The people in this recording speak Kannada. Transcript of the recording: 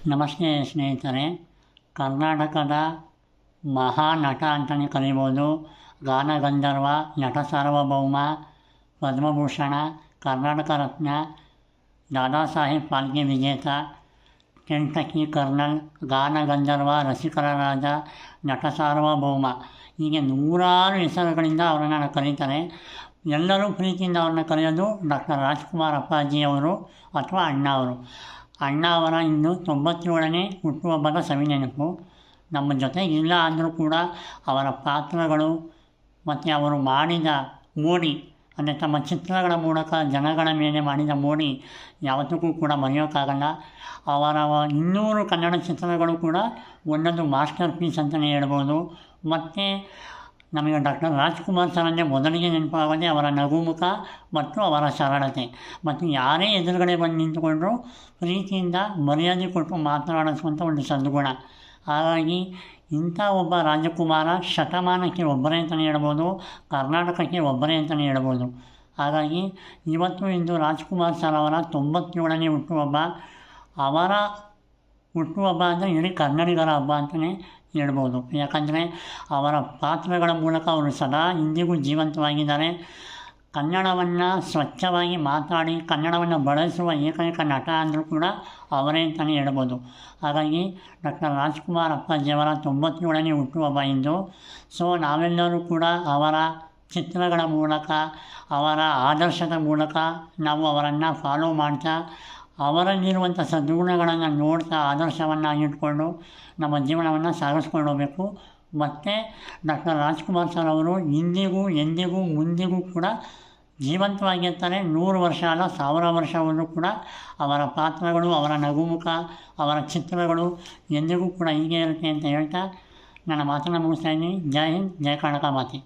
ನಮಸ್ತೆ ಸ್ನೇಹಿತರೆ. ಕರ್ನಾಟಕದ ಮಹಾನಟ ಅಂತಲೇ ಕರೀಬೋದು. ಗಾನಗಂಧರ್ವ, ನಟ ಸಾರ್ವಭೌಮ, ಪದ್ಮಭೂಷಣ, ಕರ್ನಾಟಕ ರತ್ನ, ದಾದಾ ಸಾಹೇಬ್ ಫಾಲ್ಕೆ ವಿಜೇತ, ಕೆಂಟಕಿ ಕರ್ನಲ್, ಗಾನಗಂಧರ್ವ, ರಸಿಕರ ರಾಜ, ನಟ ಸಾರ್ವಭೌಮ ಹೀಗೆ ನೂರಾರು ಹೆಸರುಗಳಿಂದ ಅವರನ್ನು ಕರೀತಾರೆ. ಎಲ್ಲರೂ ಪ್ರೀತಿಯಿಂದ ಅವ್ರನ್ನ ಕರೆಯೋದು ಡಾಕ್ಟರ್ ರಾಜ್ಕುಮಾರ್ ಅಪ್ಪಾಜಿಯವರು ಅಥವಾ ಅಣ್ಣ ಅವರು. ಅಣ್ಣ ಅವರ ಇಂದು 97ನೇ ಹುಟ್ಟುಹಬ್ಬದ ಸವಿನೆನಪು. ನಮ್ಮ ಜೊತೆ ಇಲ್ಲ ಅಂದರೂ ಕೂಡ ಅವರ ಪಾತ್ರಗಳು ಮತ್ತು ಅವರು ಮಾಡಿದ ಮೋಡಿ ಅಂದರೆ ತಮ್ಮ ಚಿತ್ರಗಳ ಮೂಲಕ ಜನಗಳ ಮೇಲೆ ಮಾಡಿದ ಮೋಡಿ ಯಾವತ್ತಿಗೂ ಕೂಡ ಮರೆಯೋಕ್ಕಾಗಲ್ಲ. ಅವರ 200 ಕನ್ನಡ ಚಿತ್ರಗಳು ಕೂಡ ಒಂದೊಂದು ಮಾಸ್ಟರ್ ಪೀಸ್ ಅಂತಲೇ ಹೇಳ್ಬೋದು. ಮತ್ತು ನಮಗೆ ಡಾಕ್ಟರ್ ರಾಜ್ಕುಮಾರ್ ಸರ್ ಅಂದರೆ ಮೊದಲಿಗೆ ನೆನಪಾಗೋದೇ ಅವರ ನಗುಮುಖ ಮತ್ತು ಅವರ ಸರಳತೆ. ಮತ್ತು ಯಾರೇ ಎದುರುಗಡೆ ಬಂದು ನಿಂತುಕೊಂಡ್ರೂ ಪ್ರೀತಿಯಿಂದ ಮರ್ಯಾದೆ ಕೊಟ್ಟು ಮಾತನಾಡಿಸುವಂಥ ಒಂದು ಸದ್ಗುಣ. ಹಾಗಾಗಿ ಇಂಥ ಒಬ್ಬ ರಾಜಕುಮಾರ ಶತಮಾನಕ್ಕೆ ಒಬ್ಬರೇ ಅಂತಲೇ ಹೇಳ್ಬೋದು, ಕರ್ನಾಟಕಕ್ಕೆ ಒಬ್ಬರೇ ಅಂತಲೇ ಹೇಳ್ಬೋದು. ಹಾಗಾಗಿ ಇಂದು ರಾಜ್ಕುಮಾರ್ ಸರ್ ಅವರ 97ನೇ ಹುಟ್ಟುಹಬ್ಬ. ಅವರ ಹುಟ್ಟುಹಬ್ಬ ಅಂದರೆ ಇಡೀ ಕನ್ನಡಿಗರ ಹಬ್ಬ ಅಂತಲೇ ಹೇಳ್ಬೋದು. ಯಾಕಂದರೆ ಅವರ ಪಾತ್ರಗಳ ಮೂಲಕ ಅವರು ಸದಾ ಇಂದಿಗೂ ಜೀವಂತವಾಗಿದ್ದಾರೆ. ಕನ್ನಡವನ್ನು ಸ್ವಚ್ಛವಾಗಿ ಮಾತಾಡಿ ಕನ್ನಡವನ್ನು ಬಳಸುವ ಏಕೈಕ ನಟ ಅಂದರೂ ಕೂಡ ಅವರೇ ಅಂತಲೇ ಹೇಳ್ಬೋದು. ಹಾಗಾಗಿ ಡಾಕ್ಟರ್ ರಾಜ್ಕುಮಾರ್ ಅಪ್ಪಾಜಿಯವರ 97ನೇ ಹುಟ್ಟುಹಬ್ಬ ಇಂದು. ಸೊ ನಾವೆಲ್ಲರೂ ಕೂಡ ಅವರ ಚಿತ್ರಗಳ ಮೂಲಕ, ಅವರ ಆದರ್ಶದ ಮೂಲಕ ನಾವು ಅವರನ್ನು ಫಾಲೋ ಮಾಡ್ತಾ, ಅವರಲ್ಲಿರುವಂಥ ಸದ್ಗುಣಗಳನ್ನು ನೋಡ್ತಾ ಆದರ್ಶವನ್ನು ಇಟ್ಕೊಂಡು ನಮ್ಮ ಜೀವನವನ್ನು ಸಾಗಿಸ್ಕೊಂಡು ಹೋಗಬೇಕು. ಮತ್ತು ಡಾಕ್ಟರ್ ರಾಜ್ಕುಮಾರ್ ಸರ್ ಅವರು ಇಂದಿಗೂ ಎಂದಿಗೂ ಮುಂದಿಗೂ ಕೂಡ ಜೀವಂತವಾಗಿರ್ತಾರೆ. 100 ವರ್ಷ ಅಲ್ಲ, 1000 ವರ್ಷವೂ ಕೂಡ ಅವರ ಪಾತ್ರಗಳು, ಅವರ ನಗುಮುಖ, ಅವರ ಚಿತ್ರಗಳು ಎಂದಿಗೂ ಕೂಡ ಹೀಗೆ ಇರುತ್ತೆ ಅಂತ ಹೇಳ್ತಾ ನನ್ನ ಮಾತನ್ನು ಮುಗಿಸ್ತಾ ಇದ್ದೀನಿ. ಜೈ ಹಿಂದ್, ಜೈ ಕರ್ನಾಟಕ ಮಾತೆ.